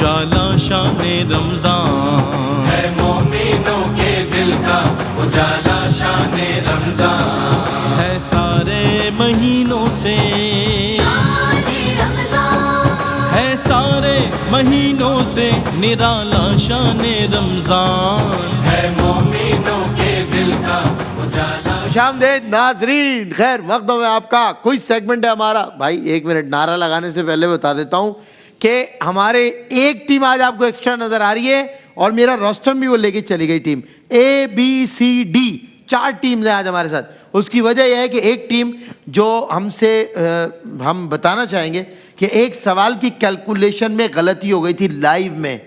उजाला शाने रमजान है मोमिनों के दिल का उजाला शाने रमजान है सारे महीनों से है सारे महीनों से निराला शाने रमजान है मोमिनों के दिल का उजाला। खुशामदीद नाजरीन, खैर मकदम है आपका। कोई सेगमेंट है हमारा भाई, 1 मिनट नारा लगाने से पहले बता देता हूँ कि हमारे एक टीम आज आपको एक्स्ट्रा नजर आ रही है और मेरा रोस्टम भी वो लेके चली गई टीम ABCD, 4 टीम्स हैं आज हमारे साथ। उसकी वजह यह है कि एक टीम जो हमसे हम बताना चाहेंगे कि एक सवाल की कैलकुलेशन में गलती हो गई थी लाइव में,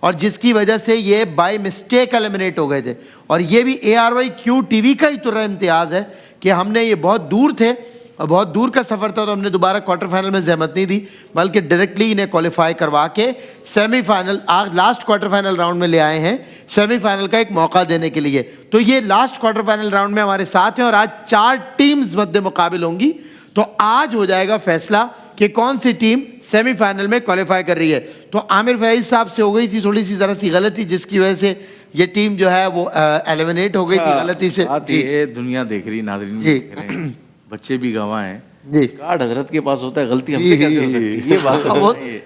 और जिसकी वजह से ये बाय मिस्टेक एलिमिनेट हो गए थे। और ये भी ARYQ TV का ही तुर्रा इम्तियाज़ है कि हमने ये बहुत दूर थे और बहुत दूर का सफ़र था, तो हमने दोबारा क्वार्टर फाइनल में जहमत नहीं दी, बल्कि डायरेक्टली इन्हें क्वालिफाई करवा के सेमीफाइनल, आज लास्ट क्वार्टर फाइनल राउंड में ले आए हैं सेमीफाइनल का एक मौका देने के लिए। तो ये लास्ट क्वार्टर फाइनल राउंड में हमारे साथ हैं और आज 4 टीम्स मद्दे मुकाबिल होंगी। तो आज हो जाएगा फैसला कि कौन सी टीम सेमीफाइनल में क्वालिफाई कर रही है। तो आमिर फैज साहब से हो गई थी थोड़ी सी ज़रा सी गलती, जिसकी वजह से ये टीम जो है वो एलिमिनेट हो गई थी गलती से। ये दुनिया देख रही, नाज़रीन भी देख रहे हैं, बच्चे भी गवाह हैं जी। कार्ड हजरत के पास होता है, गलती हमसे कैसे हो सकती है? ये बात तो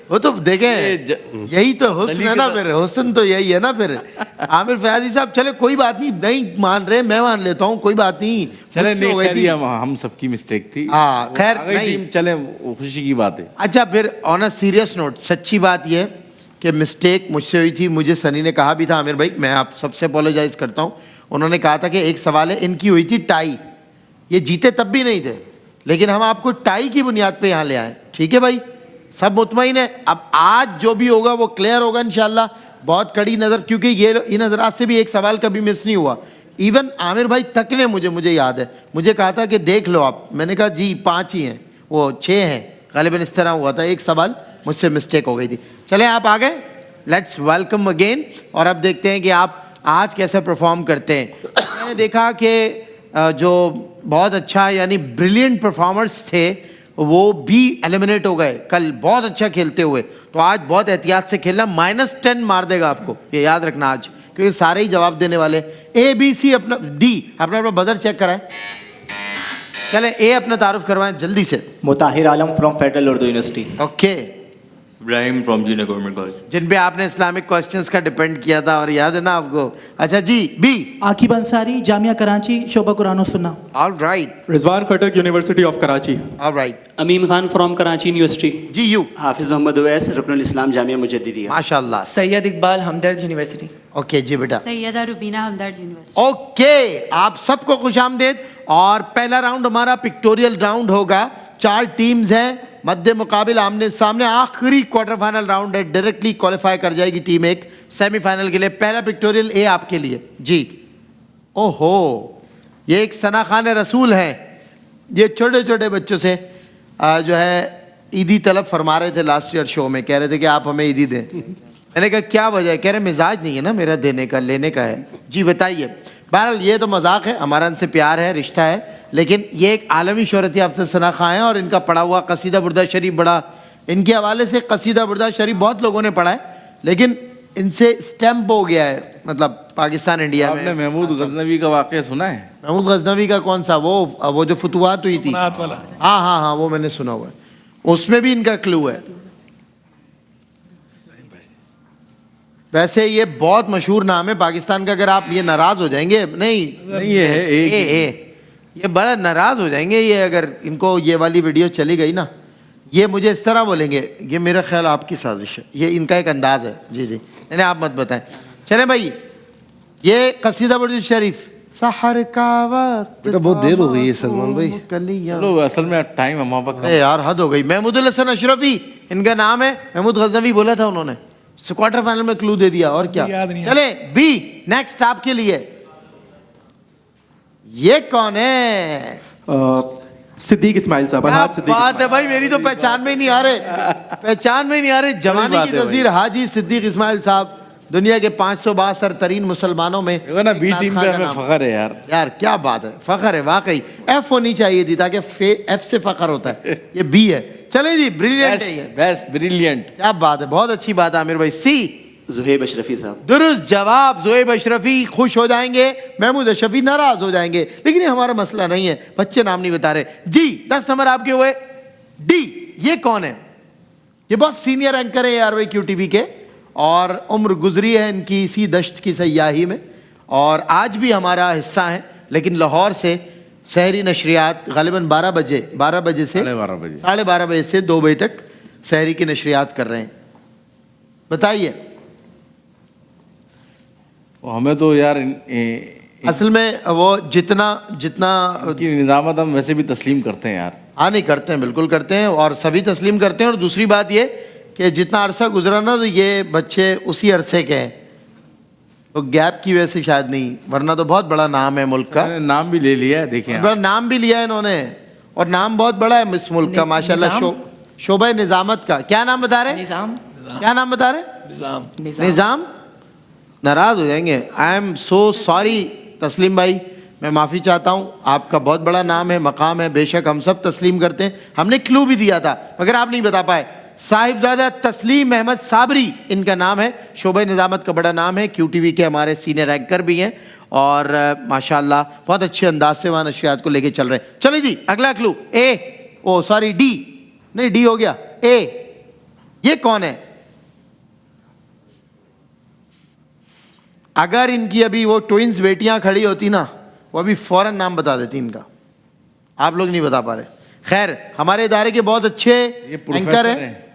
वो तो देखें, यही तो हुस्न है ना, फिर हुस्न तो यही है ना। फिर आमिर फयाजी साहब, चले कोई बात नहीं, नहीं मान रहे मैं मान लेता हूँ, कोई बात नहीं, चले मुझसे हो गई थी। हम सबकी मिस्टेक थी। हाँ खैर आगे नहीं। टीम चले, खुशी की बात है। अच्छा, फिर ऑन अ सीरियस नोट, सच्ची बात यह कि मिस्टेक मुझसे हुई थी। मुझे सनी ने कहा भी था, आमिर भाई मैं आप सबसे अपोलोजाइज करता हूँ। उन्होंने कहा था कि एक सवाल है, इनकी हुई थी टाई, ये जीते तब भी नहीं थे, लेकिन हम आपको टाई की बुनियाद पे यहाँ ले आए। ठीक है भाई, सब मुतमईन है। अब आज जो भी होगा वो क्लियर होगा इंशाल्लाह। बहुत कड़ी नज़र, क्योंकि ये इन नजरात से भी एक सवाल कभी मिस नहीं हुआ। इवन आमिर भाई तक ने मुझे याद है, मुझे कहा था कि देख लो आप, मैंने कहा जी 5 ही हैं, वो 6 हैं, गालिबन इस तरह हुआ था। एक सवाल मुझसे मिस्टेक हो गई थी। चले आप आ गए, लेट्स वेलकम अगेन। और अब देखते हैं कि आप आज कैसे परफॉर्म करते हैं। मैंने देखा कि जो बहुत अच्छा यानी ब्रिलियंट परफॉर्मर्स थे वो भी एलिमिनेट हो गए कल बहुत अच्छा खेलते हुए। तो आज बहुत एहतियात से खेलना, -10 मार देगा आपको, ये याद रखना आज, क्योंकि सारे ही जवाब देने वाले। ABC अपना D अपना बजर चेक कराएं। चले A अपना तारुफ करवाएं जल्दी से। Mutahir Alam from federal Urdu university. Okay, Ibrahim from junior government college. जिन पे आपने इस्लामिक क्वेश्चंस का डिपेंड किया था, और याद है ना आपको। अच्छा जी, B। आकिब अंसारी, जामिया कराची, शोबा कुरान सुन्ना। Alright, Rizwan Khattak, university of Karachi. Alright Amim Khan from Karachi university. जी। U। हाफिज मोहम्मद उवैस, रुकनुल इस्लाम, जामिया मुजद्दिदिया। माशाल्लाह। सैयद इकबाल, हमदर्द यूनिवर्सिटी। ओके जी बेटा। सैयदा रुबीना, हमदर्द यूनिवर्सिटी। ओके, आप सबको खुशामदीद। और पहला राउंड हमारा पिक्टोरियल राउंड होगा। 4 टीम्स हैं मध्य मुकाबिल, आमने सामने। आखिरी क्वार्टर फाइनल राउंड है, डायरेक्टली क्वालिफाई कर जाएगी टीम एक सेमीफाइनल के लिए। पहला पिक्टोरियल A आपके लिए जी। ओहो, ये एक सना खान रसूल हैं, ये छोटे छोटे बच्चों से जो है ईदी तलब फरमा रहे थे लास्ट ईयर शो में, कह रहे थे कि आप हमें ईदी दें। मैंने कहा क्या वजह है? कह रहे मिजाज नहीं है ना मेरा देने का, लेने का है। जी बताइए। बहरहाल ये तो मजाक है, हमारा इनसे प्यार है, रिश्ता है, लेकिन ये एक आलमी शोहरत याफ्ता सना खां हैं और इनका पढ़ा हुआ कसीदा बुर्दा शरीफ बड़ा, इनके हवाले से कसीदा बुर्दा शरीफ बहुत लोगों ने पढ़ा है, लेकिन इनसे स्टैम्प हो गया है, मतलब पाकिस्तान इंडिया में। आपने महमूद गजनवी का वाक़या सुना है? महमूद गजनवी का कौन सा? वो जो फतवात हुई थी। हाँ, वो मैंने सुना हुआ है, उसमें भी इनका क्लू है। वैसे ये बहुत मशहूर नाम है पाकिस्तान का, अगर आप ये नाराज हो जाएंगे, नहीं ये है ये बड़ा नाराज हो जाएंगे ये, अगर इनको ये वाली वीडियो चली गई ना, ये मुझे इस तरह बोलेंगे, ये मेरा ख्याल आपकी साजिश है, ये इनका एक अंदाज है। जी नहीं आप मत बताएं। चले भाई, ये कसीदा बुर्द शरीफ, सहर का वक्त, बहुत देर हो गई है सलमान भाई। चलो असल में टाइम हमारे पास अरे यार हद हो गई। महमूदुल हसन अशरफी इनका नाम है, महमूद गजनवी बोला था उन्होंने, क्वार्टर फाइनल में क्लू दे दिया और क्या। चले B नेक्स्ट आपके लिए। ये कौन है? सिद्दीक इस्माइल साहब। बात है भाई, मेरी तो पहचान में ही नहीं आ रहे, पहचान में नहीं आ रहे। जवानी की तस्वीर हाजी सिद्दीक इस्माइल साहब, दुनिया के 562 तरीन मुसलमानों में बी टीम पे हमें फख्र है यार क्या बात है, फख्र है वाकई। F होनी चाहिए थी ताकि F से फख्र होता है। ये B है। चले जी, ब्रिलियंट है ये, बेस्ट ब्रिलियंट। क्या बात है, बहुत अच्छी बात है आमिर भाई। सी जुहेब अशरफी साहब। दुरुस्त जवाब, ज़ुहैब अशरफी खुश हो जाएंगे, महमूद अशरफी नाराज हो जाएंगे, लेकिन ये हमारा मसला नहीं है, बच्चे नाम नहीं बता रहे जी। 10 नंबर आपके हुए। डी, ये कौन है? ये बहुत सीनियर एंकर है यार भाई QTV के, और उम्र गुजरी है इनकी इसी दश्त की सयाही में, और आज भी हमारा हिस्सा है, लेकिन लाहौर से सहरी नशरियात गालिबन 12 बजे से 12:30 बजे से 2 बजे तक सहरी की नशरियात कर रहे हैं। बताइए। हमें तो यार असल में वो जितना की निजामत हम वैसे भी तस्लीम करते हैं यार। हाँ, नहीं करते हैं, बिल्कुल करते हैं, और सभी तस्लीम करते हैं। और दूसरी बात ये कि जितना अरसा गुजरा ना, तो ये बच्चे उसी अरसे के हैं, तो गैप की वजह से शायद नहीं, वरना तो बहुत बड़ा नाम है मुल्क का। नाम भी ले लिया है, देखिए बड़ा नाम भी लिया है इन्होंने, और नाम बहुत बड़ा है इस मुल्क का माशाल्लाह। शोबा निजामत का क्या नाम बता रहे? निज़ाम। क्या नाम बता रहे? निज़ाम। नाराज हो जाएंगे। आई एम सो सॉरी तस्लीम भाई, मैं माफ़ी चाहता हूँ। आपका बहुत बड़ा नाम है, मकाम है, बेशक हम सब तस्लीम करते हैं। हमने क्लू भी दिया था मगर आप नहीं बता पाए। साहिबजादा तस्लीम अहमद साबरी इनका नाम है। शोबा निजामत का बड़ा नाम है, QTV के हमारे सीनियर एंकर भी हैं, और माशाल्लाह बहुत अच्छे अंदाज से वहाँ नशरियात को लेके चल रहे हैं। चलिए जी, अगला क्लू। डी नहीं, डी हो गया। ये कौन है? अगर इनकी अभी वो ट्विंस बेटियां खड़ी होती ना, वो अभी फौरन नाम बता देती इनका। आप लोग नहीं बता पा रहे। खैर, हमारे इदारे के बहुत अच्छे एंकर हैं,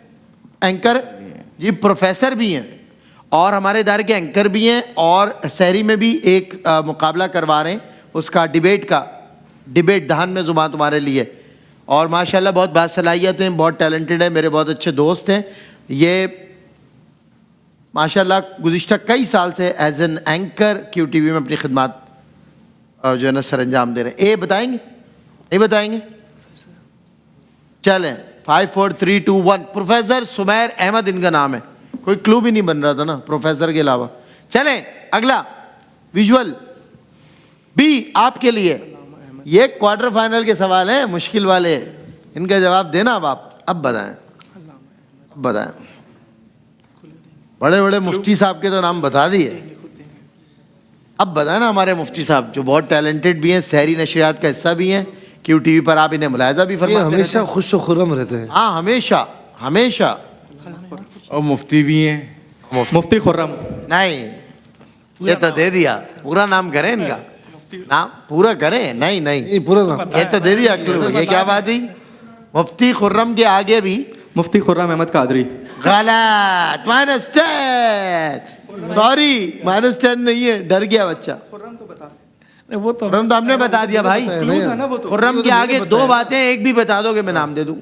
एंकर जी, प्रोफेसर भी हैं, और हमारे इदारे के एंकर भी हैं, और सहरी में भी एक मुकाबला करवा रहे हैं उसका, डिबेट दहन में ज़ुबान तुम्हारे लिए। और माशाल्लाह बहुत बासलाहियत हैं, बहुत टैलेंटेड है, मेरे बहुत अच्छे दोस्त हैं ये। माशाल्लाह गुज़िश्ता कई साल से एज एन एंकर QTV में अपनी खिदमत जो है ना सर अंजाम दे रहे हैं। बताएंगे? नहीं बताएंगे? चलें, 5 4 3 2 1। प्रोफेसर सुमैर अहमद इनका नाम है। कोई क्लू भी नहीं बन रहा था ना प्रोफेसर के अलावा। चलें अगला विजुअल। बी आपके लिए। ये क्वार्टर फाइनल के सवाल हैं, मुश्किल वाले, इनका जवाब देना अब बताएं। बड़े बड़े मुफ्ती साहब के तो नाम बता दिए, अब बताएं ना हमारे मुफ्ती साहब जो बहुत टैलेंटेड भी हैं, सहरी नशरियात का हिस्सा भी हैं, QTV पर आप इन्हें मुलाहिजा भी फरमाते हैं। हमेशा खुश खुर्रम रहते हैं। हाँ, हमेशा। और मुफ्ती भी हैं। मुफ्ती खुर्रम। नहीं, ये तो दे दिया। पूरा नाम करें इनका, नाम पूरा करें। नहीं पूरा नाम ये तो दे दिया क्लू। ये क्या बात हुई? मुफ्ती खुर्रम के आगे भी मुफ्ती खुर्रम अहमद कादरी। गलत, -10। सॉरी, -10 नहीं है, डर गया बच्चा। खुर्रम तो हमने बता दिया भाई। खुर्रम के आगे 2 बातें, एक भी बता दोगे मैं नाम दे दूं।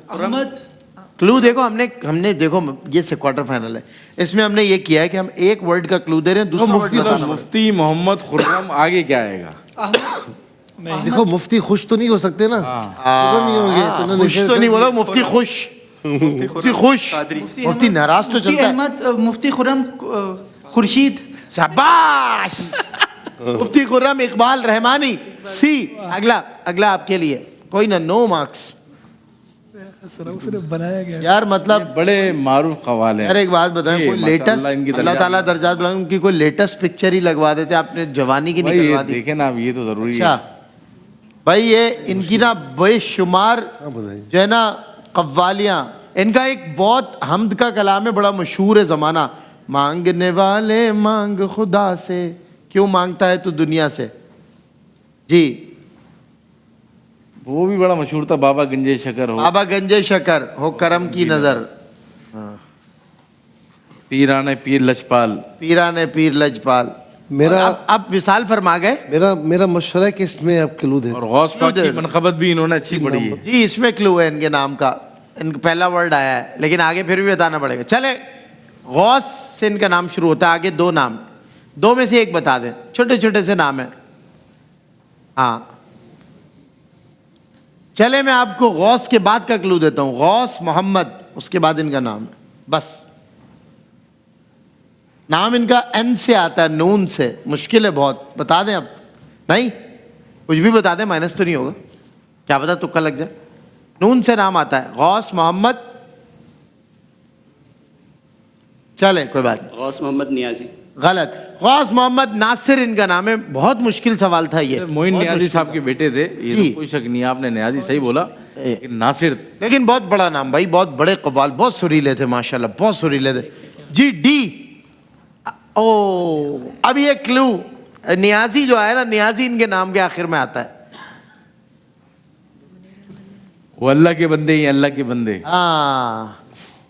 क्लू देखो, हमने देखो, ये से क्वार्टर फाइनल है, इसमें हमने ये किया है कि हम एक वर्ड का क्लू दे रहे हैं, दूसरा वर्ड बताना। मुफ्ती मोहम्मद खुर्रम, आगे क्या आएगा? देखो, मुफ्ती खुश तो नहीं हो सकते ना, नहीं होंगे। खुश तो नहीं बोला, मुफ्ती खुश। मुफ्ती खुश, मुफ्ती नाराज तो चलता है। मुफ्ती खुर्रम खुर्शीद। शाबाश। मुफ्ती खुर्रम इकबाल रहमानी। सी अगला आपके लिए। कोई ना, 9 मार्क्स बनाया गया यार, मतलब बड़े मारूफ कवाल हैं। यार एक बात बताएं, कोई लेटेस्ट, अल्लाह ताला दर्जात बुलंद, उनकी कोई लेटेस्ट पिक्चर ही लगवा देते, आपने जवानी की नहीं करवा दी। देखे ना, अब ये तो जरूरी है। अच्छा भाई, ये इनकी ना बेशुमार जो है ना कव्वालियाँ, इनका एक बहुत हमद का कलाम है, बड़ा मशहूर है ज़माना। मांगने वाले मांग खुदा से, क्यों मांगता है तू दुनिया से। जी, वो भी बड़ा मशहूर था, बाबा गंजे शकर हो, बाबा गंजे शकर हो करम की नज़र, पीराने पीर लजपाल, पीराने पीर लजपाल। मेरा अब विसाल फरमा गए। मेरा मशवरा है कि इसमें आप क्लू दें। और गौस पाक की मनक़बत भी इन्होंने अच्छी पढ़ी है। जी, इसमें क्लू है इनके नाम का, इनका पहला वर्ड आया है, लेकिन आगे फिर भी बताना पड़ेगा। चले, गौस से इनका नाम शुरू होता है, आगे 2 नाम, 2 में से एक बता दें, छोटे छोटे से नाम है। हाँ, चले मैं आपको गौस के बाद का क्लू देता हूं। गौस मोहम्मद, उसके बाद इनका नाम है, बस। नाम इनका N से आता है, नून से। मुश्किल है बहुत, बता दें अब? नहीं, कुछ भी बता दें, माइनस तो नहीं होगा, क्या पता तुक्का लग जाए। नून से नाम आता है, गौस मोहम्मद चले कोई बात नहीं। गौस मोहम्मद नियाजी। गलत। गौस मोहम्मद नासिर इनका नाम है। बहुत मुश्किल सवाल था ये। मोइन बहुत नियाजी मुश्किल साहब के बेटे थे, ये जी। तो कोई शक नहीं है, आपने नियाजी सही बोला, लेकिन नासिर लेकिन बहुत बड़ा नाम भाई, बहुत बड़े कव्वाल, बहुत सुरीले थे माशाल्लाह, बहुत सुरीले थे जी। डी। ओ अब ये क्लू, नियाजी जो है ना, नियाजी इनके नाम के आखिर में आता है। वो अल्लाह के बंदे ही अल्लाह के बंदे। हाँ,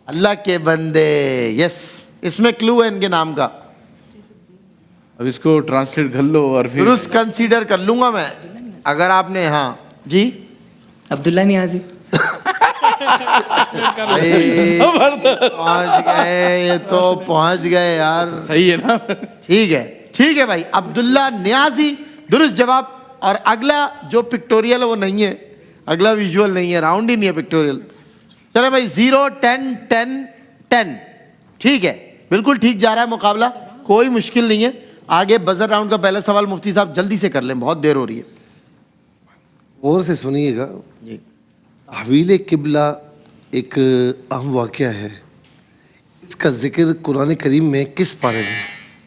अल्लाह के बंदे, यस, इसमें क्लू है इनके नाम का। अब इसको ट्रांसलेट कर लो और फिर दुरुस्त कंसीडर कर लूंगा मैं अगर आपने। हाँ जी, अब्दुल्ला नियाजी। पहुंच गए, ये तो पहुंच गए यार। सही है ना? ठीक है भाई, अब्दुल्ला नियाजी दुरुस्त जवाब। और अगला जो पिक्टोरियल है वो नहीं है, अगला विजुअल नहीं है, राउंड ही नहीं है, पिक्टोरियल। चलो भाई, 0 10 10 10। ठीक है, बिल्कुल ठीक जा रहा है मुकाबला, कोई मुश्किल नहीं है। आगे बजर राउंड का पहला सवाल मुफ्ती साहब जल्दी से कर लें, बहुत देर हो रही है। और से सुनिएगा जी। हवील किबला एक अहम वाक़या है, इसका जिक्र कुरान करीम में किस पारे में?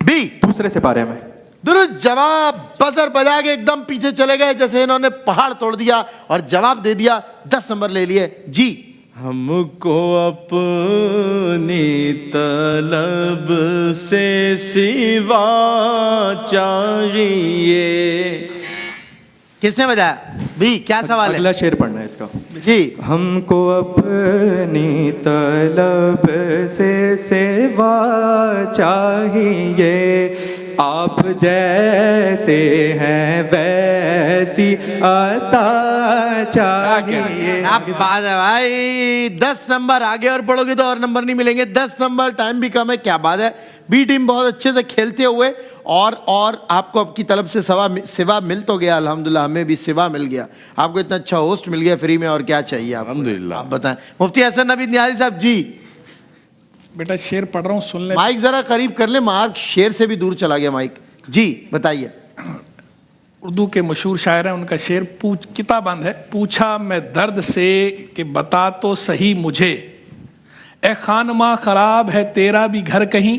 बी। दूसरे से पारे में। दुरुस्त जवाब। बजर बजा के एकदम पीछे चले गए, जैसे इन्होंने पहाड़ तोड़ दिया और जवाब दे दिया। 10 नंबर ले लिए जी। हमको अपनी तलब से सिवा चाहिए। किसने बजाया? बी। क्या सवाल है? अगला शेर पढ़ना है इसका जी। हमको अपनी तलब से सेवा चाहिए, आप जैसे हैं वैसी अता चाहिए। क्या बात है भाई, 10 नंबर। आगे और पढ़ोगे तो और नंबर नहीं मिलेंगे। 10 नंबर, टाइम भी कम है। क्या बात है, बी टीम बहुत अच्छे से खेलते हुए और आपको आपकी तरफ से सिवा मिल तो गया, अल्हम्दुलिल्लाह हमें भी सिवा मिल गया। आपको इतना अच्छा होस्ट मिल गया फ्री में, और क्या चाहिए आपको? अल्हम्दुलिल्लाह। आप बताएं। मुफ्ती हसन नबी नियाज़ी साहब जी। बेटा शेर पढ़ रहा हूँ, सुन ले। माइक जरा करीब कर ले, मार्क शेर से भी दूर चला गया माइक। जी बताइए। उर्दू के मशहूर शायर हैं, उनका शेर किताबंद है। पूछा मैं दर्द से कि बता तो सही मुझे, ए खानमा खराब है तेरा भी घर कहीं,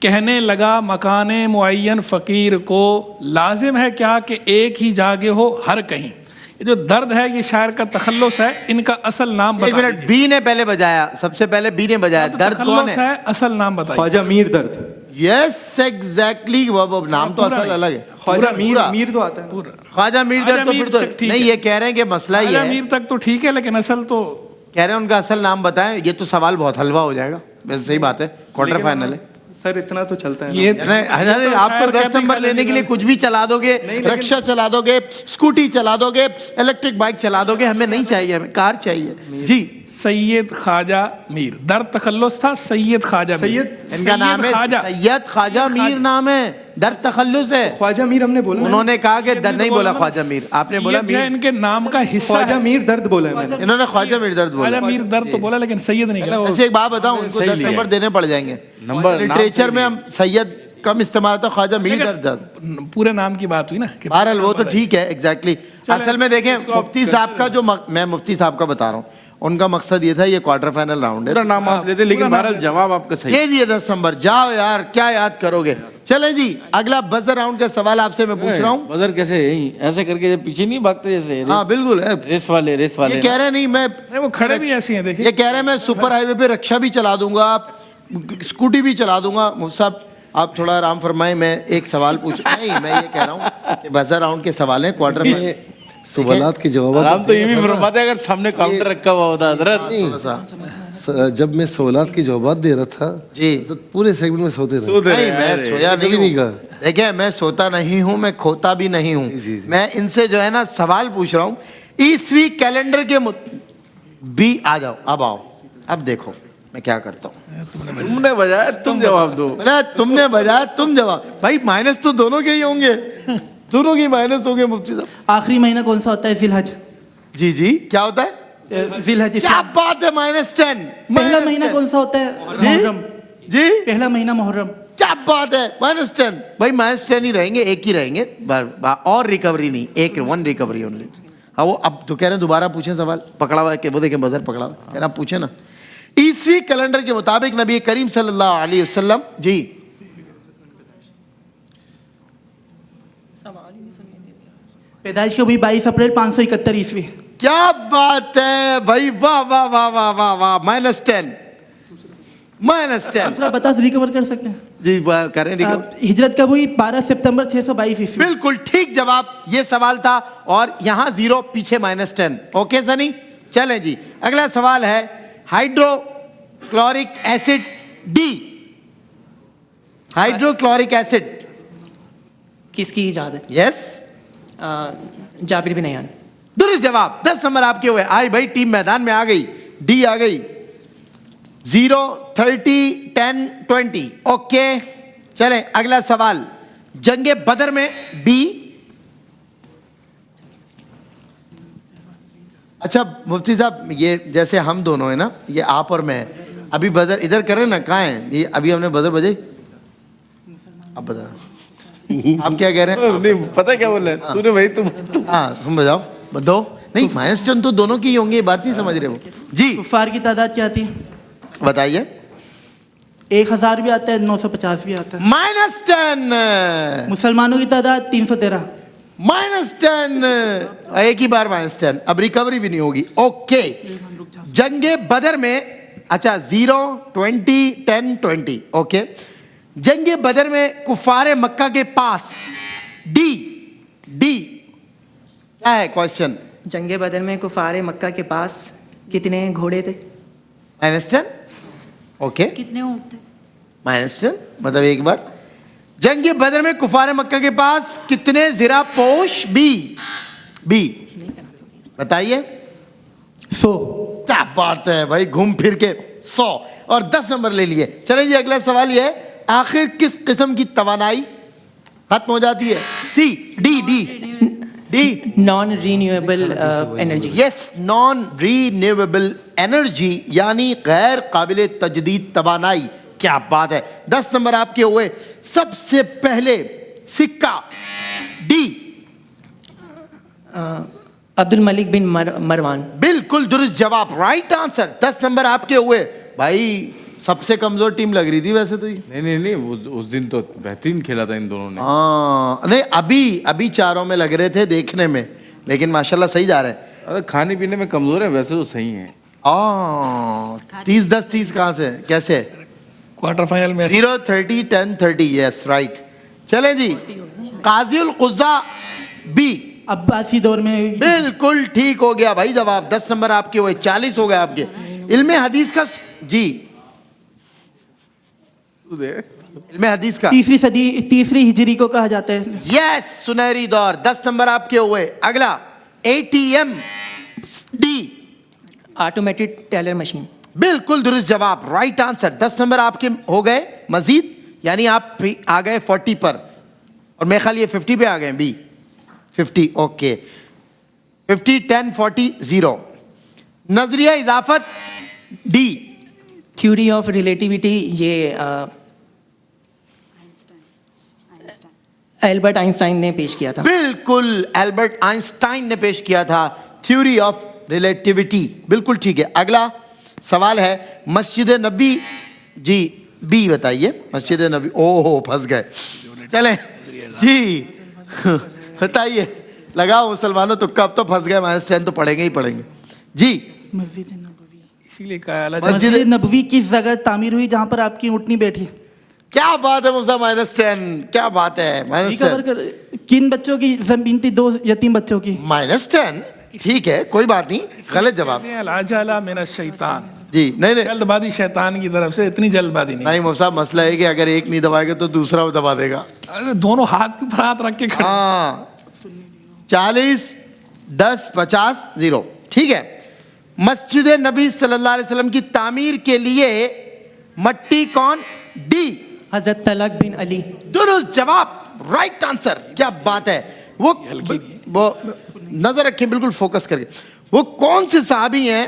कहने लगा मकाने मुअय्यन फ़कीर को, लाजिम है क्या कि एक ही जागे हो हर कहीं। ये जो दर्द है ये शायर का तखल्लुस है, इनका असल नाम बता दीजिए। 1 मिनट, बी ने पहले बजाया, सबसे पहले बी ने बजाया। दर्द कौन है? असल नाम बताइए। ख्वाजा मीर दर्द। यस एग्जैक्टली, वो नाम तो असल अलग है। ख्वाजा मीर तो आता है पूरा। ख्वाजा मीर दर्द तो फिर तो नहीं, ये कह रहे हैं कि मसला ही है। मीर तक तो ठीक है, लेकिन असल तो कह रहे हैं उनका असल नाम बताएं। ये तो सवाल बहुत हलवा हो जाएगा। वैसे सही बात है, क्वार्टर फाइनल है सर, इतना तो चलता है। ये नहीं, आप तो 10 नंबर लेने के लिए कुछ भी चला दोगे, रिक्शा चला दोगे, स्कूटी चला दोगे, इलेक्ट्रिक बाइक चला दोगे। हमें नहीं चाहिए, हमें कार चाहिए जी। सैयद ख्वाजा मीर, दर्द तखल्लुस था सैयद ख्वाजा मीर। इनका नाम है सैयद ख्वाजा मीर, नाम है, दर्द तखल्लुस है। ख्वाजा मीर हमने बोला, उन्होंने कहा कि दर्द नहीं बोला ख्वाजा मीर, आपने बोला मीर। इनके नाम का हिस्सा ख्वाजा मीर दर्द बोला है मैंने। इन्होंने ख्वाजा मीर दर्द बोला। ख्वाजा मीर दर्द तो बोला, लेकिन सैयद नहीं बोला। ऐसे एक बात बताऊं, उनको 10 नंबर देने पड़ जाएंगे। नंबर लिटरेचर में हम सैयद कम इस्तेमाल होता, ख्वाजा मीर दर्द। पूरे नाम की बात हुई ना। बहरहाल वो तो ठीक है, एग्जैक्टली। असल में देखें, मुफ्ती साहब का जो मैं मुफ्ती साहब का बता रहा हूँ, उनका मकसद ये था, ये क्वार्टर फाइनल राउंड है। पूरा नाम आप लेते, लेकिन बहरहाल जवाब आपका सही। ये दिए 10 नंबर। जाओ यार, क्या याद करोगे। चले जी, अगला बजर राउंड का सवाल आपसे मैं पूछ रहा हूँ। बजर कैसे ऐसे करके पीछे नहीं भागते जैसे? हाँ बिल्कुल है, रेस वाले ये कह रहे नहीं, मैं वो खड़े भी ऐसे हैं, देखिए। ये कह रहे हैं मैं सुपर हाईवे पे रिक्शा भी चला दूंगा, स्कूटी भी चला दूंगा। मुफ्ती साहब आप थोड़ा आराम फरमाएं, मैं एक सवाल पूछ नहीं, मैं ये कह रहा हूँ कि बजर राउंड के सवाल है, क्वार्टर में सवालात के जवाब आराम तो ये भी फरमाते अगर सामने काउंटर रखा हुआ होता हजरत। जब मैं सवालात के जवाब दे रहा था जी, तो पूरे सेगमेंट में सोते रहे। नहीं मैं सोया नहीं हूँ। देखिए मैं सोता नहीं हूँ, मैं खोता भी नहीं हूँ। मैं इनसे जो है ना सवाल पूछ रहा हूँ ईसवी कैलेंडर के बी। आ जाओ, अब आओ, अब देखो मैं क्या करता हूँ। तुमने बजाया तुम जवाब दो। तुमने बजाया तुम जवाब। भाई माइनस तो दोनों के ही होंगे, दोनों की माइनस हो गए मुफ्ती साहब। आखिरी महीना कौन सा होता है? जिलहज। जी जी, क्या होता है? जिलहज। क्या बात है, -10। पहला महीना कौन सा होता है? मुहर्रम जी, पहला महीना मुहर्रम। क्या बात है, -10। भाई -10 ही रहेंगे, एक ही रहेंगे, और रिकवरी नहीं, एक 1 रिकवरी ओनली। हाँ वो अब तो कह रहे हैं दोबारा पूछें सवाल, पकड़ा हुआ है कि वो देखें बजर पकड़ा हुआ, कह रहे आप पूछे ना ईसवी कैलेंडर के मुताबिक नबी करीम सल्लल्लाहु अलैहि वसल्लम जी पैदाइश हुई 22 अप्रैल 571 ईस्वी। क्या बात है भाई, वाह वाह वाह वाह वाह वाह, -10 -10। दूसरा बता रिकवर कर सकते हैं? जी करें रिकवर। हिजरत कब हुई? 12 सितंबर 622 ईस्वी। बिल्कुल ठीक जवाब, ये सवाल था और यहाँ 0 पीछे -10। ओके सनी, चलें जी। अगला सवाल है hydrochloric acid D, hydrochloric acid किसकी इजाद है? यस, जाबिर बिन अयान। दुरुस्त जवाब। 10 नंबर आपके हुए। आई भाई टीम मैदान में आ गई, डी आ गई। 0 30 10 20। ओके चलें अगला सवाल, जंगे बदर में बी। अच्छा मुफ्ती साहब, ये जैसे हम दोनों है ना, ये आप और मैं, अभी बजर इधर करें ना, कहाँ है ये? अभी हमने बजर बजे, अब बता आप क्या कह रहे हैं? नहीं पता क्या बोल रहे हैं तूने भाई, तुम हाँ तुम बजाओ, दो नहीं -10 तो दोनों की ही होंगी, ये बात नहीं समझ रहे वो जी। कुफार की तादाद क्या थी? बताइए। 1000 भी आता है, 950 भी आता है। -10। मुसलमानों की तादाद 313। -10, एक ही बार -10, अब रिकवरी भी नहीं होगी। ओके, जंगे बदर में, अच्छा 0 20 10 20। ओके, जंगे बदर में कुफारे मक्का के पास डी क्या है क्वेश्चन? जंगे बदर में कुफारे मक्का के पास कितने घोड़े थे? -10। ओके, कितने ऊँट थे? -10 मतलब एक बार। जंगे बदर में कुफारे मक्का के पास कितने ज़िरा पोश? बी बताइए। 100। क्या बात है भाई, घूम फिर के 100 और 10 नंबर ले लिए। चलें जी अगला सवाल ये है, आखिर किस किस्म की तवानाई खत्म हो जाती है? C D non renewable energy. Yes, non renewable energy यानी गैर काबिल तजदीद तवानाई। क्या बात है, 10 नंबर आपके हुए। सबसे पहले सिक्का डी अब्दुल मलिक बिन मरवान। बिल्कुल दुरुस्त जवाब, राइट आंसर। 10 नंबर आपके हुए। भाई सबसे कमजोर टीम लग रही थी वैसे तो ये। नहीं उस दिन तो बेहतरीन खेला था इन दोनों ने। हाँ नहीं, अभी चारों में लग रहे थे देखने में, लेकिन माशाल्लाह सही जा रहे हैं। अरे खाने पीने में कमजोर है, वैसे तो सही है। 30-10-30 कहाँ से कैसे? क्वार्टर फाइनल में 0 30 10 30। Yes right. चले जी, काजिउल कुज़ा बी। अब्बासी दौर में। बिल्कुल ठीक हो गया भाई जवाब। 10 नंबर आपके हुए, 40 हो गए आपके। इल्मे हदीस का जी, इल्मे हदीस का तीसरी सदी, तीसरी हिजरी को कहा जाता है। यस, सुनहरी दौर। 10 नंबर आपके हुए। अगला ATM D automated teller machine. बिल्कुल दुरुस्त जवाब, राइट आंसर। 10 नंबर आपके हो गए मजीद, यानी आप आ गए 40 पर, और मेरे ख्याल ये 50 पे आ गए। बी 50। ओके, 50 10 40 0। नजरिया इजाफत डी थ्योरी ऑफ रिलेटिविटी, ये एल्बर्ट आइंस्टाइन ने पेश किया था। बिल्कुल, एल्बर्ट आइंस्टाइन ने पेश किया था थ्योरी ऑफ रिलेटिविटी। बिल्कुल ठीक है। अगला सवाल है मस्जिद नबी जी, बी बताइए। मस्जिद नबी, ओहो फंस गए। चलें जी बताइए, लगाओ मुसलमानों, तो कब तो फंस गए, -10 तो पढ़ेंगे ही पढ़ेंगे जी। मस्जिद नबवी, इसीलिए कहा मस्जिद नबवी किस जगह तामीर हुई जहां पर आपकी ऊँटनी बैठी? क्या बात है मुसा, -10। क्या बात है, -10। किन बच्चों की जमीन थी? 2 यतीम बच्चों की। -10 ठीक है, कोई बात नहीं, गलत जवाब लाजाला मेरा शैतान जी। नहीं जल्दबाजी शैतान की तरफ से, इतनी जल्दबाजी नहीं। मुसा, मसला है कि अगर एक नहीं दबाएगा तो दूसरा वो दबा देगा। अरे दोनों हाथ के ऊपर हाथ रख के खड़े। हाँ, 40 10 50 0। ठीक है। मस्जिद नबी सल्लल्लाहु अलैहि वसल्लम की तामीर के लिए मट्टी कौन? डी हजरत तलक बिन अली। दुरुस्त जवाब, राइट आंसर। क्या बात है। वो नजर रखें, बिल्कुल फोकस करके। वो कौन से सहाबी हैं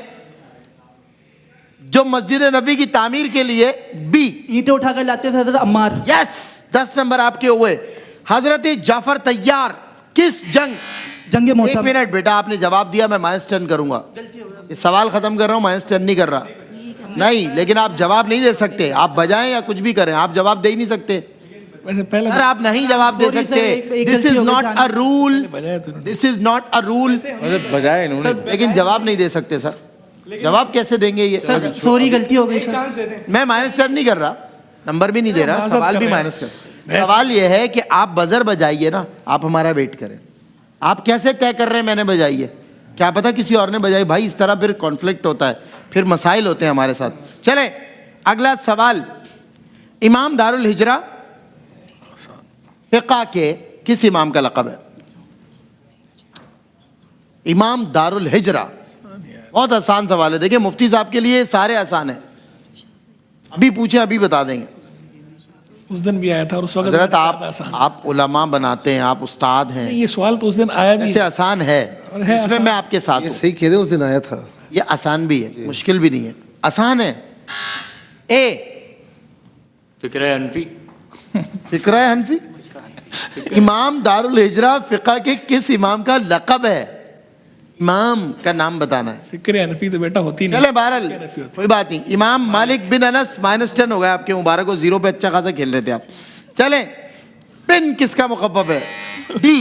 जो मस्जिद नबी की तामीर के लिए बी ईंटें उठाकर लाते थे? हजरत अम्मार। यस, 10 नंबर आपके हुए। हजरत जाफर तैयार किस जंग मोहता। 1 मिनट बेटा, आपने जवाब दिया, मैं -10 करूंगा। ये सवाल खत्म कर रहा हूँ, -10 नहीं कर रहा। नहीं, लेकिन आप जवाब नहीं दे सकते। आप बजाएं या कुछ भी करें, आप जवाब दे ही नहीं सकते। वैसे पहले सर आप नहीं जवाब दे सकते। This is not a rule, this is not a rule. बजाए इन्होंने। लेकिन जवाब नहीं दे सकते सर। जवाब कैसे देंगे ये? सॉरी गलती हो गई सर। मैं -10 नहीं कर रहा, नंबर भी नहीं दे रहा, सवाल भी माइनस कर। सवाल ये है कि आप बजर बजाइए ना, आप हमारा वेट करें। आप कैसे तय कर रहे हैं मैंने बजाई है? क्या पता किसी और ने बजाई। भाई इस तरह फिर कॉन्फ्लिक्ट होता है, फिर मसाइल होते हैं हमारे साथ। चलें अगला सवाल। इमाम दारुल हिजरा फिक़ा के किस इमाम का लक़ब है? इमाम दारुल हिजरा। बहुत आसान सवाल है। देखिए मुफ्ती साहब के लिए सारे आसान है, अभी पूछे अभी बता देंगे। उस दिन भी आया था और उस वक्त हजरत आप उलमा बनाते हैं, आप उस्ताद हैं। ये सवाल तो उस दिन आया भी ऐसे आसान है, है इसमें मैं आपके साथ हूं। सही कह रहे हैं, उस दिन आया था। ये आसान भी है, मुश्किल भी नहीं है, आसान है। ए फिक्र अनफी। फिक्र हनफी। इमाम दारुल हिजरा फिक़ा के किस इमाम का लक़ब है? इमाम का नाम बताना है। फिक्र अनफी तो बेटा होती नहीं। चले बहरहाल कोई बात नहीं। इमाम मालिक बिन अनस -10 हो गया आपके, मुबारक हो। 0 पे अच्छा खासा खेल रहे थे आप। चले पिन किसका मुखफ़्फ़फ़ है? D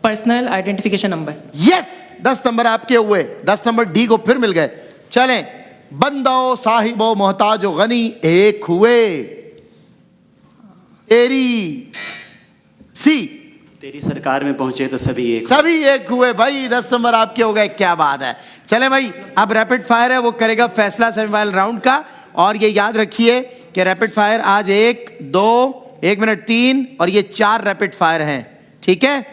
personal identification number. Yes 10 number आपके हुए, 10 नंबर डी को फिर मिल गए। चलें बंदो साहिबो मोहताजो गनी एक हुए। तेरी सी तेरी सरकार में पहुंचे तो सभी एक। सभी एक हुए भाई। 10 नंबर आपके हो गए, क्या बात है। चले भाई अब रैपिड फायर है, वो करेगा फैसला सेमीफाइनल राउंड का। और ये याद रखिए कि रैपिड फायर आज 1, 2, 1 मिनट 3 और ये 4 रैपिड फायर हैं, ठीक है।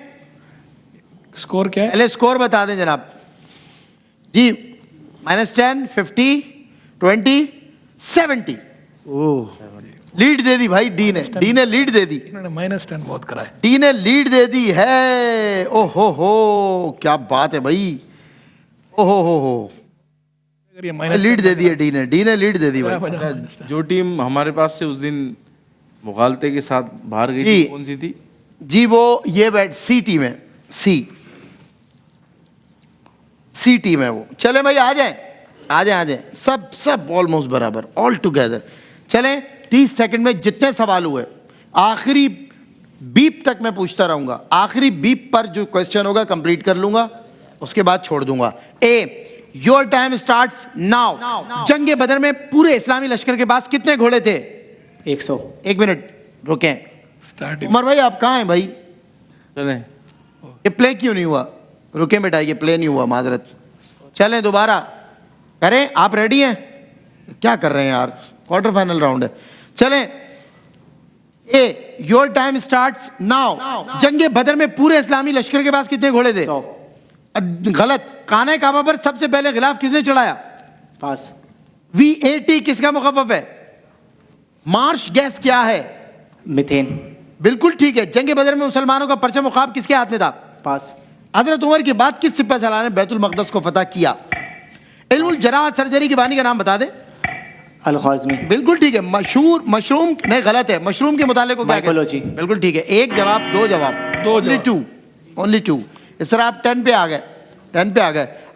स्कोर क्या है? पहले स्कोर बता दें जनाब जी। -10, 50, 20, 70। ओह लीड दे दी भाई डी ने लीड दे दी। इन्होंने -10 बहुत कराए। डी ने लीड दे दी है। ओ हो क्या बात है भाई। ओ हो अगर ये लीड दे दी है डी ने लीड दे दी भाई। जो टीम हमारे पास से उस दिन मुगालते के साथ बाहर गई थी, कौन सी थी जी? वो ये बैट सी टीम है, सी टीम है वो। चले भाई आ जाए सब ऑलमोस्ट बराबर, ऑल टुगेदर। चलें 30 सेकंड में जितने सवाल हुए, आखिरी बीप तक मैं पूछता रहूंगा। आखिरी बीप पर जो क्वेश्चन होगा कंप्लीट कर लूंगा, उसके बाद छोड़ दूंगा। ए योर टाइम स्टार्ट्स नाउ। जंगे बदर में पूरे इस्लामी लश्कर के पास कितने घोड़े थे? 100। 1 मिनट रुकें। स्टार्टिंग उमर भाई आप कहाँ हैं भाई? चलें ये प्ले क्यों नहीं हुआ? रुके बेटा, ये प्ले नहीं हुआ, माजरत। चलें दोबारा करें। आप रेडी हैं? क्या कर रहे हैं यार, क्वार्टर फाइनल राउंड है। चलें ए योर टाइम स्टार्ट्स नाउ। जंगे बदर में पूरे इस्लामी लश्कर के पास कितने घोड़े थे? 100। गलत। खाने काबा पर सबसे पहले गिलाफ किसने चढ़ाया? पास। VAT किसका मुखफ़्फ़फ़ है? मार्श गैस क्या है? मीथेन। बिल्कुल ठीक है। जंगे बदर में मुसलमानों का परचम उक़ाब किसके हाथ में था? पास। हजरत उमर के बाद किस सिपह सलार ने बैतुल मक़दस को फतह किया? इल्मुल जराह सर्जरी के बानी का नाम बता दे। अल ख्वारिज़मी। बिल्कुल ठीक है। मशहूर मशरूम नहीं, गलत है। मशरूम के मुतालिक को क्या कहते हैं? माइकोलॉजी। बिल्कुल ठीक है। एक जवाब, 2 जवाब, ओनली टू। इस तरह आप 10 पे आ गए।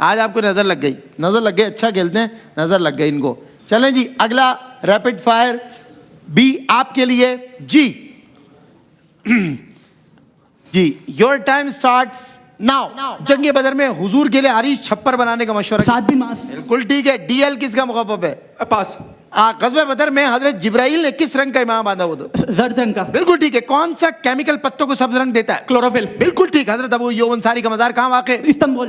आज आपको नजर लग गई। अच्छा खेलते हैं, नजर लग गई इनको। चलें जी अगला रैपिड फायर बी आपके लिए जी योर टाइम स्टार्ट्स नाउ। जंगे बदर में हुजूर के लिए आरिश छप्पर बनाने का मशवरा। सात भी मास। बिल्कुल ठीक है। DL किसका मुखफ़्फ़फ़ है? पास। ग़ज़वे बदर में हजरत जिब्राइल ने किस रंग का इमाम बांधा हुआ था? जर्द रंग का। बिल्कुल ठीक है। कौन सा केमिकल पत्तों को सब्ज रंग देता है? क्लोरोफिल। बिल्कुल ठीक। हजरत अबू अय्यूब अंसारी का मज़ार कहाँ वाक़ है? इस्तांबुल।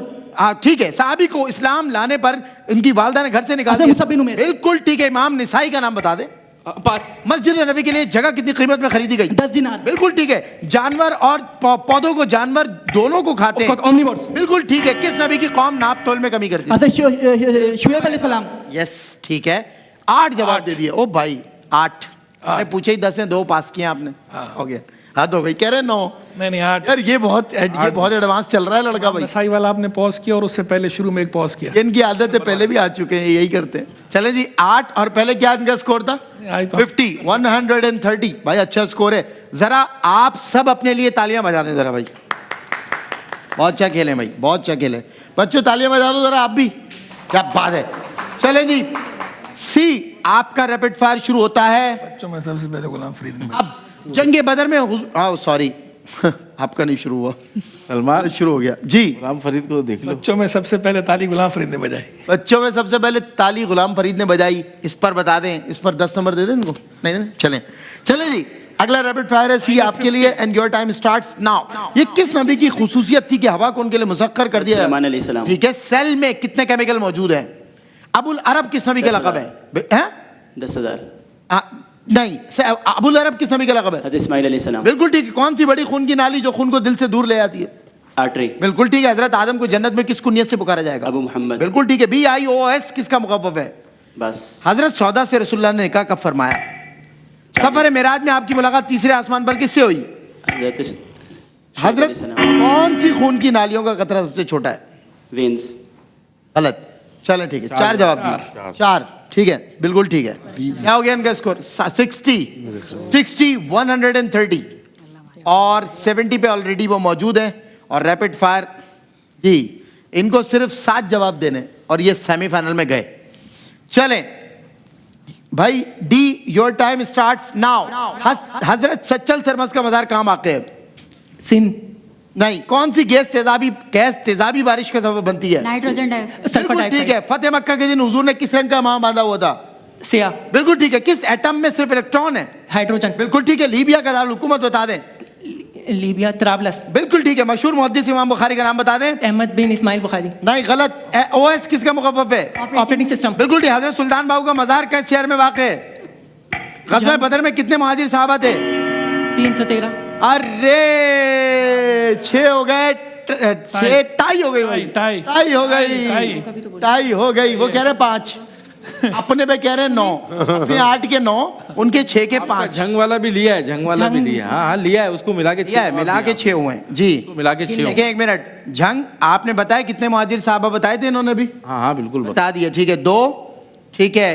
ठीक है। सहाबी को इस्लाम लाने पर उनकी वालदा ने घर से निकाल मुसअब बिन दिया। उमैर। बिल्कुल ठीक है। इमाम निसाई का नाम बता दे। पास। मस्जिद नबी के लिए जगह कितनी कीमत में खरीदी गई? 10 दिनार। बिल्कुल ठीक है। जानवर और पौधों को जानवर दोनों को खाते हैं। ओमनिवोर्स। बिल्कुल ठीक है। किस नबी की कौम नाप तोल में कमी करती है? हज़रत शुएब अलैहिस्सलाम। यस ठीक है। 8 जवाब दे दिए। ओ भाई 8 मैंने पूछे ही 10 हैं, 2 पास किए आपने। हो गया। हद हो गई। कह रहे 9। नहीं 8। यार ये बहुत एडवांस चल रहा है लड़का भाई। नसाई वाला आपने पॉज किया और उससे पहले शुरू में एक पॉज किया। इनकी आदत है, पहले भी आ चुके हैं, यही करते हैं। चले जी 8 और पहले क्या इनका स्कोर था? 50 130 भाई अच्छा स्कोर है। जरा आप सब अपने लिए तालियां बजा दें जरा भाई। बहुत अच्छा खेले भाई, बहुत अच्छा खेले बच्चों। तालियां बजा दो जरा आप भी। क्या बात है। चले जी सी आपका रैपिड फायर शुरू होता है। बच्चों में सबसे पहले गुलाम फरीद ने अब जंगे बदर में सॉरी आपका नहीं शुरू हुआ, सलमान शुरू हो गया जी। गुलाम फरीद को देख लो। बच्चों में सबसे पहले ताली गुलाम फरीद ने बजाई। बच्चों में सबसे पहले ताली गुलाम फरीद ने बजाई। इस पर बता दें, इस पर 10 नंबर दे दें इनको। नहीं चलें जी, अगला रैपिड फायर है सी आपके लिए and your time starts now. ये किस नबी की खुसूसियत थी कि हवा को उनके लिए मुसक्कर कर दिया? सुलेमान अलैहिस्सलाम। ठीक है, सेल में कितने केमिकल मौजूद हैं? अबुल अरब किस नबी का लक़ब है? 10,000। नहीं, अबुल अरब किस नबी का लक़ब है? हज़रत इस्माइल अलैहिस्सलाम। बिल्कुल ठीक है। कौन सी बड़ी खून की नाली जो खून को दिल से दूर ले आती है? आर्टरी। बिल्कुल ठीक है। हजरत आदम को जन्नत में किस कुनियत से पुकारा जाएगा? अबू मोहम्मद। बिल्कुल ठीक है। BIOS किसका मुखफ़्फ़ है? बस। हजरत सौदा से रसूलुल्लाह ने निकाह कब फरमाया? सफर मेराज में आपकी मुलाकात तीसरे आसमान पर किससे हुई? हजरत कौन सी खून की नालियों का कतरा सबसे छोटा है? वेंस। गलत। चलें ठीक है, 4 जवाब दिए। 4 ठीक है, बिल्कुल ठीक है। क्या हो गया इनका स्कोर? 60, 130 और 70 पे ऑलरेडी वो मौजूद है। और रैपिड फायर जी, इनको सिर्फ 7 जवाब देने और ये सेमीफाइनल में गए। चलें भाई, D your time starts now. हजरत सच्चल सरमस का मज़ार कहाँ वाक़ है? सिंध। नहीं। कौन सी गैस तेजाबी बारिश का सबब बनती है? Nitrogen dioxide. बिल्कुल ठीक है। फतेह मक्का के दिन हुजूर ने किस रंग का मां बांधा हुआ था? सिया। बिल्कुल ठीक है। किस एटम में सिर्फ इलेक्ट्रॉन है? हाइड्रोजन। बिल्कुल ठीक है। लीबिया का दारुल हुकूमत बता दें। लीबिया त्राबलस। बिल्कुल ठीक है। मशहूर मुहद्दिस इमाम बुखारी का नाम बता दें। अहमद बिन इस्माइल बुखारी। नहीं, गलत। OS किसका मुखफ़्फ़फ़ है? Operating system. बिल्कुल ठीक। हजरत सुल्तान बाहू का मज़ार किस शहर में वाक़ है? ग़ज़वा बदर में कितने मुहाजिर साहबा थे? 313। अरे 6 हो गए। 6 टाई हो गई भाई। टाई। टाई हो गई। टाई हो गई। वो कह रहे 5, अपने पे कह रहे 9, अपने 8 के 9, उनके 6 के 5। जंग वाला भी लिया है, जंग वाला भी लिया है। हाँ लिया है, उसको मिला के 6 मिला के 6 हुए हैं जी। मिला के 6। देखिए 1 मिनट, जंग आपने बताया कितने मुहाजिर साहबा बताए थे इन्होंने भी? हाँ बिल्कुल बता दिए। ठीक है 2। ठीक है,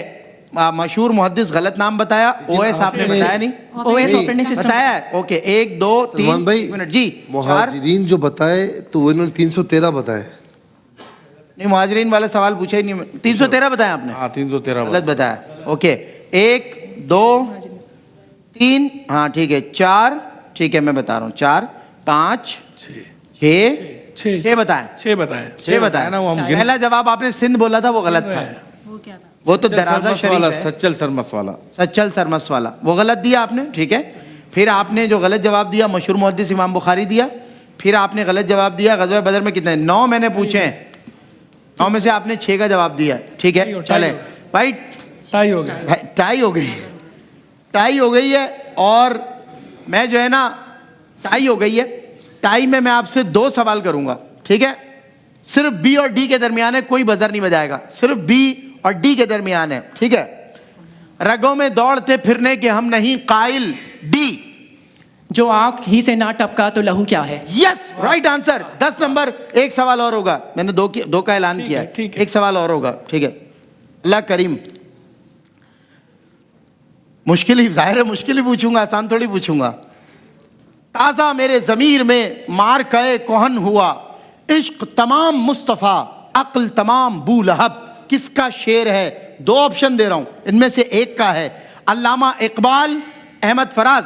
मशहूर मुहद्दिस गलत नाम बताया। OS आपने बताया नहीं? OS ऑपरेटिंग सिस्टम बताया है। ओके 1 2 3 भाई मिनट जी। मुहाजिरीन जो बताए तो वो इन्होंने 313 बताए। नहीं, मुहाजिरीन वाला सवाल पूछा ही नहीं। 313 बताया आपने? हाँ 313 गलत बताया। ओके 1 2 3 हाँ ठीक है 4 ठीक है मैं बता रहा हूँ 4 5 6 बताएं। 6 बताएं। 6 बताएं ना। वो पहला जवाब आपने सिंध बोला था, वो गलत था। वो क्या था? वो तो दराजा शरीफ है। सच्चल सरमस वाला। सच्चल सरमस वाला वो गलत दिया आपने। ठीक है, फिर आपने जो गलत जवाब दिया मशहूर मुहद्दिस इमाम बुखारी दिया। फिर आपने गलत जवाब दिया ग़ज़वा बदर में कितने? 9 मैंने पूछे हैं, 9 में से आपने 6 का जवाब दिया। ठीक है चले भाई, टाई हो गई। टाई हो गई, टाई हो गई है। और मैं जो है ना, टाई हो गई है। टाई में मैं आपसे 2 सवाल करूंगा। ठीक है, सिर्फ B और D के दरमियान है, कोई बजर नहीं बजाएगा। सिर्फ B और D के दरमियान है। ठीक है, रगों में दौड़ते फिरने के हम नहीं कायल। D। जो आंख ही से ना टपका तो लहू क्या है? Yes right answer. 10 नंबर। एक सवाल और होगा, मैंने 2 का ऐलान किया है। ठीक है। एक सवाल और होगा। ठीक है, अल्लाह करीम। मुश्किल ही, जाहिर है मुश्किल ही पूछूंगा, आसान थोड़ी पूछूंगा। ताज़ा मेरे ज़मीर में मार कए कोहन हुआ, इश्क तमाम मुस्तफ़ा अक्ल तमाम बू लहब। किसका शेर है? 2 ऑप्शन दे रहा हूं, इनमें से एक का है। Allama Iqbal, Ahmad Faraz.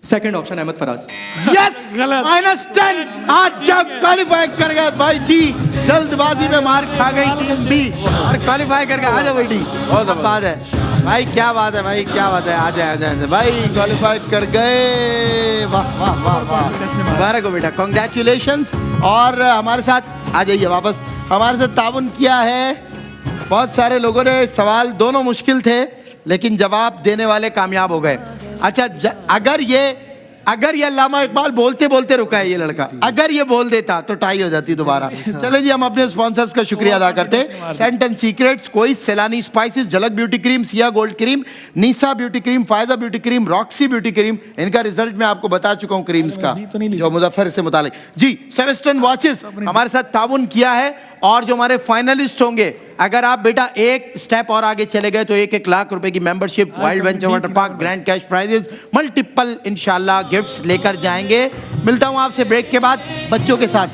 Second option Ahmad Faraz. Yes -10। आज जब क्वालिफाई कर गए भाई डी, जल्दबाजी में मार खा गई टीम बी और क्वालिफाई करके आ जाओ भाई डी। बहुत बात है भाई, क्या बात है भाई, क्या बात है। आ जाए भाई, क्वालिफाई कर गए। वाह वाह वाह वाह, मुबारक हो बेटा, कॉन्ग्रेचुलेशंस। और हमारे साथ आ जाइए वापस, हमारे साथ ताउन किया है बहुत सारे लोगों ने। सवाल दोनों मुश्किल थे लेकिन जवाब देने वाले कामयाब हो गए। अच्छा अगर ये अल्लामा इकबाल बोलते बोलते रुका है ये लड़का, अगर ये बोल देता तो टाई हो जाती दोबारा। चले जी, हम अपने स्पॉन्सर्स का शुक्रिया अदा करते हैं। सेंट एंड सीक्रेट्स, कोई सैलानी स्पाइसेस, झलक beauty cream, Siya gold cream, NISA beauty cream, Faiza beauty cream, Roxy beauty cream. इनका रिजल्ट मैं आपको बता चुका हूँ क्रीम्स का, जो मुजफ्फर से मुतालिक। जी, सेवेस्टर्न वॉचेस हमारे साथ ताउन किया है। और जो हमारे फाइनलिस्ट होंगे, अगर आप बेटा एक स्टेप और आगे चले गए तो 1-1 लाख रुपए की membership, wild venture water park, grand cash prices, multiple इंशाल्लाह गिफ्ट्स लेकर जाएंगे। मिलता हूं आपसे ब्रेक के बाद बच्चों के साथ।